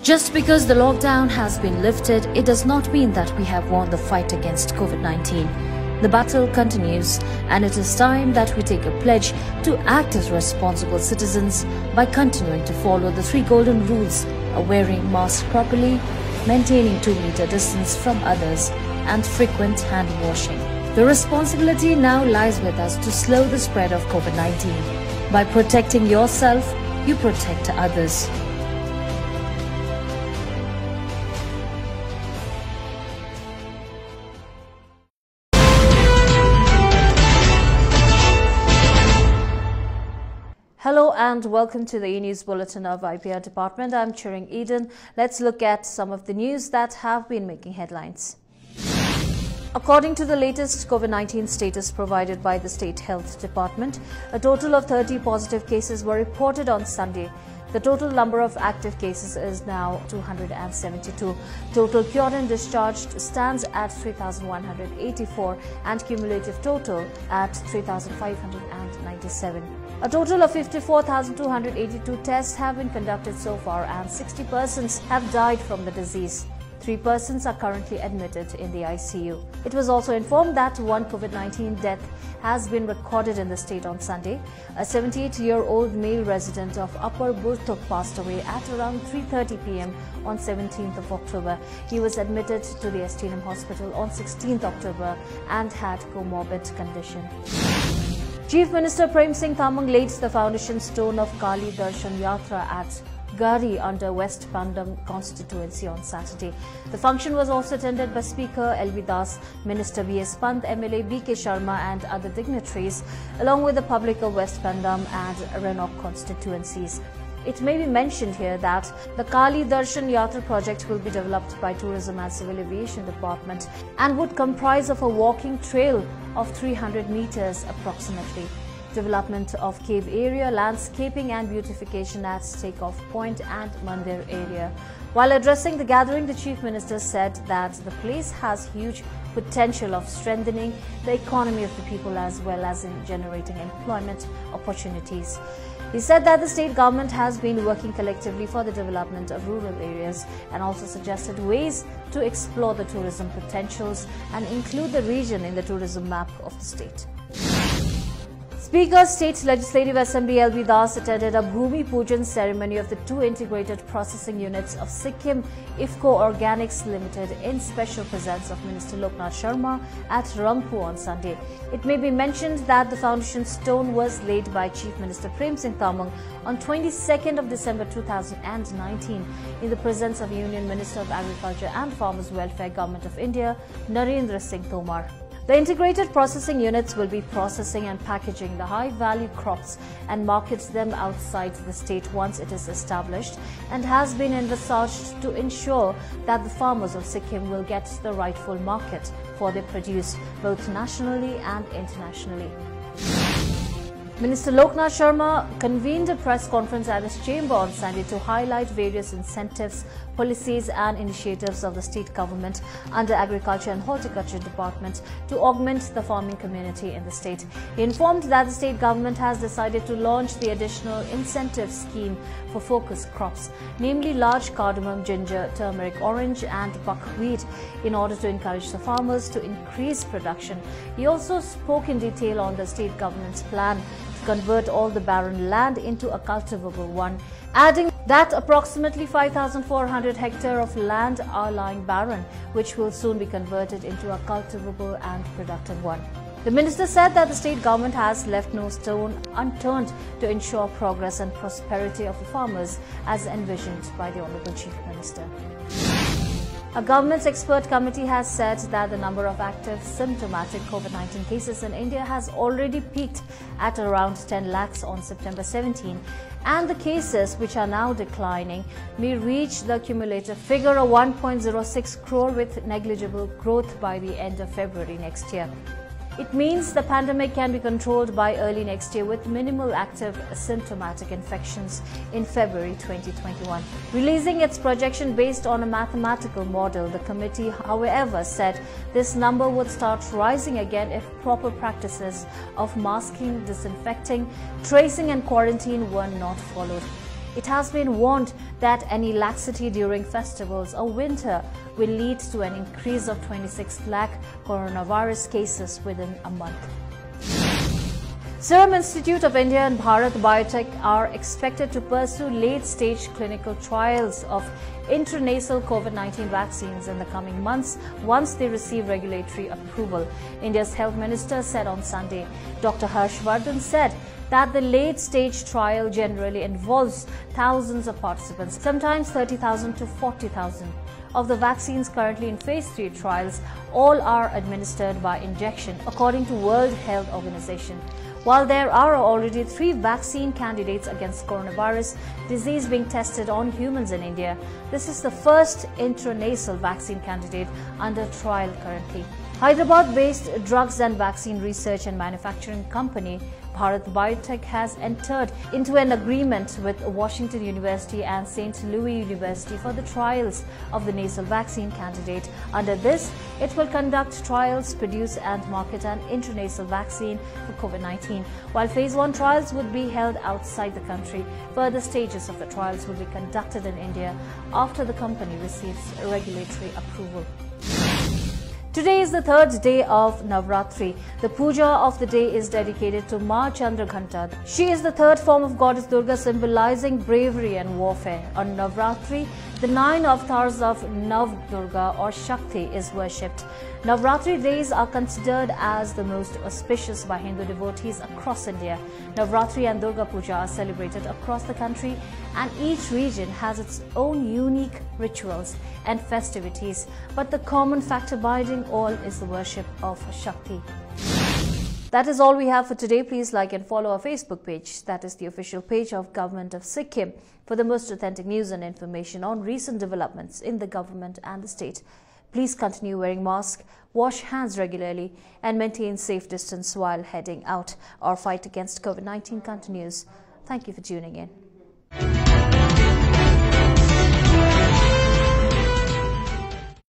Just because the lockdown has been lifted, it does not mean that we have won the fight against COVID-19. The battle continues, and it is time that we take a pledge to act as responsible citizens by continuing to follow the 3 golden rules of wearing masks properly, maintaining 2-meter distance from others, and frequent hand washing. The responsibility now lies with us to slow the spread of COVID-19. By protecting yourself, you protect others. Hello and welcome to the English Bulletin of IPR Department. I'm Chiring Eden. Let's look at some of the news that have been making headlines. According to the latest COVID-19 status provided by the State Health Department, a total of 30 positive cases were reported on Sunday. The total number of active cases is now 272. Total cured and discharged stands at 3,184 and cumulative total at 3,597. A total of 54,282 tests have been conducted so far and 60 persons have died from the disease. 3 persons are currently admitted in the ICU. It was also informed that 1 COVID-19 death has been recorded in the state on Sunday. A 78-year-old male resident of Upper Burtuk passed away at around 3:30 p.m. on 17th of October. He was admitted to the STNM hospital on 16th October and had comorbid condition. Chief Minister Prem Singh Thamang laid the foundation stone of Kali Darshan Yatra at Gari under West Pandam constituency on Saturday. The function was also attended by Speaker L.V. Das, Minister B.S. Pant, MLA B.K. Sharma and other dignitaries, along with the public of West Pandam and Renok constituencies. It may be mentioned here that the Kali Darshan Yatra project will be developed by Tourism and Civil Aviation Department and would comprise of a walking trail of 300 meters approximately. Development of cave area, landscaping and beautification at Takeoff Point and Mandir area. While addressing the gathering, the Chief Minister said that the place has huge potential of strengthening the economy of the people as well as in generating employment opportunities. He said that the state government has been working collectively for the development of rural areas and also suggested ways to explore the tourism potentials and include the region in the tourism map of the state. Speaker State Legislative Assembly L.V. Das attended a Bhumi Pujan ceremony of the 2 integrated processing units of Sikkim IFFCO Organics Limited in special presence of Minister Loknath Sharma at Rangpo on Sunday. It may be mentioned that the foundation stone was laid by Chief Minister Prem Singh Thamang on 22nd of December 2019 in the presence of Union Minister of Agriculture and Farmers Welfare Government of India, Narendra Singh Tomar. The integrated processing units will be processing and packaging the high-value crops and market them outside the state once it is established and has been envisaged to ensure that the farmers of Sikkim will get the rightful market for their produce both nationally and internationally. Minister Loknath Sharma convened a press conference at his chamber on Sunday to highlight various incentives, policies and initiatives of the state government under Agriculture and Horticulture Department to augment the farming community in the state. He informed that the state government has decided to launch the additional incentive scheme for focus crops, namely large cardamom, ginger, turmeric, orange and buckwheat, in order to encourage the farmers to increase production. He also spoke in detail on the state government's plan to convert all the barren land into a cultivable one, adding that approximately 5,400 hectares of land are lying barren, which will soon be converted into a cultivable and productive one. The minister said that the state government has left no stone unturned to ensure progress and prosperity of the farmers as envisioned by the Honorable Chief Minister. A government's expert committee has said that the number of active symptomatic COVID-19 cases in India has already peaked at around 10 lakhs on September 17, and the cases, which are now declining, may reach the cumulative figure of 1.06 crore with negligible growth by the end of February next year. It means the pandemic can be controlled by early next year with minimal active symptomatic infections in February 2021. Releasing its projection based on a mathematical model, the committee, however, said this number would start rising again if proper practices of masking, disinfecting, tracing and quarantine were not followed. It has been warned that any laxity during festivals or winter will lead to an increase of 26 lakh coronavirus cases within a month. Serum Institute of India and Bharat Biotech are expected to pursue late-stage clinical trials of intranasal COVID-19 vaccines in the coming months once they receive regulatory approval, India's Health Minister said on Sunday. Dr. Harshvardhan said that the late-stage trial generally involves thousands of participants, sometimes 30,000 to 40,000. Of the vaccines currently in phase 3 trials, all are administered by injection, according to World Health Organization. While there are already 3 vaccine candidates against coronavirus disease being tested on humans in India, this is the first intranasal vaccine candidate under trial currently. Hyderabad-based drugs and vaccine research and manufacturing company Bharat Biotech has entered into an agreement with Washington University and St. Louis University for the trials of the nasal vaccine candidate. Under this, it will conduct trials, produce and market an intranasal vaccine for COVID-19. While phase 1 trials would be held outside the country, further stages of the trials will be conducted in India after the company receives regulatory approval. Today is the 3rd day of Navratri. The puja of the day is dedicated to Ma Chandraghanta. She is the 3rd form of goddess Durga, symbolizing bravery and warfare. On Navratri, the 9 avatars of Nav Durga or Shakti is worshipped. Navratri days are considered as the most auspicious by Hindu devotees across India. Navratri and Durga Puja are celebrated across the country, and each region has its own unique rituals and festivities. But the common factor binding all is the worship of Shakti. That is all we have for today. Please like and follow our Facebook page. That is the official page of Government of Sikkim for the most authentic news and information on recent developments in the government and the state. Please continue wearing masks, wash hands regularly and maintain safe distance while heading out. Our fight against COVID-19 continues. Thank you for tuning in.